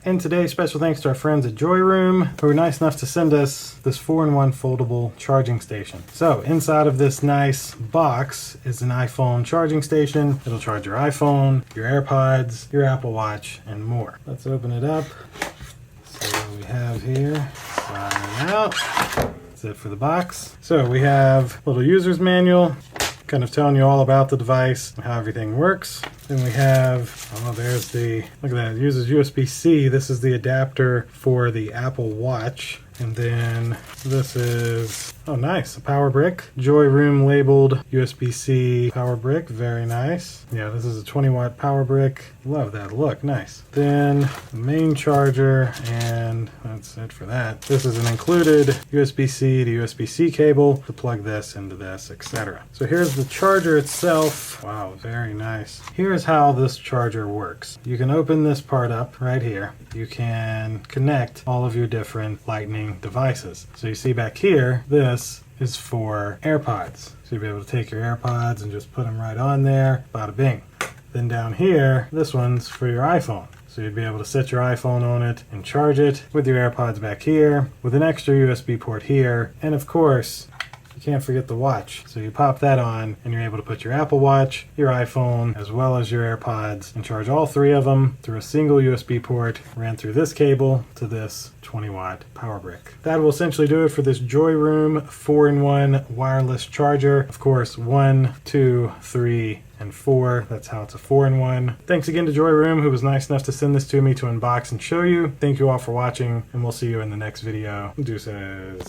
And today, special thanks to our friends at Joyroom, who were nice enough to send us this 4-in-1 foldable charging station. So inside of this nice box is an iPhone charging station. It'll charge your iPhone, your AirPods, your Apple Watch, and more. Let's open it up. So what we have here, slide it out. That's it for the box. So we have a little user's manual, kind of telling you all about the device and how everything works. Then we have, oh, there's the, look at that, it uses USB-C. This is the adapter for the Apple Watch. And then this is, oh nice, a power brick. Joyroom labeled USB-C power brick, very nice. Yeah, this is a 20-watt power brick. Love that look, nice. Then the main charger, and that's it for that. This is an included USB-C to USB-C cable to plug this into this, etc. So here's the charger itself. Wow, very nice. Here's how this charger works. You can open this part up right here. You can connect all of your different Lightning devices. So you see back here, this is for AirPods. So you'll be able to take your AirPods and just put them right on there, bada bing. Then down here, this one's for your iPhone. So you'd be able to set your iPhone on it and charge it with your AirPods back here, with an extra USB port here, and of course, you can't forget the watch. So you pop that on and you're able to put your Apple Watch, your iPhone, as well as your AirPods and charge all three of them through a single USB port, ran through this cable to this 20-watt power brick. That will essentially do it for this Joyroom 4-in-1 wireless charger. Of course, 1, 2, 3, and 4. That's how it's a 4-in-1. Thanks again to Joyroom, who was nice enough to send this to me to unbox and show you. Thank you all for watching, and we'll see you in the next video. Deuces.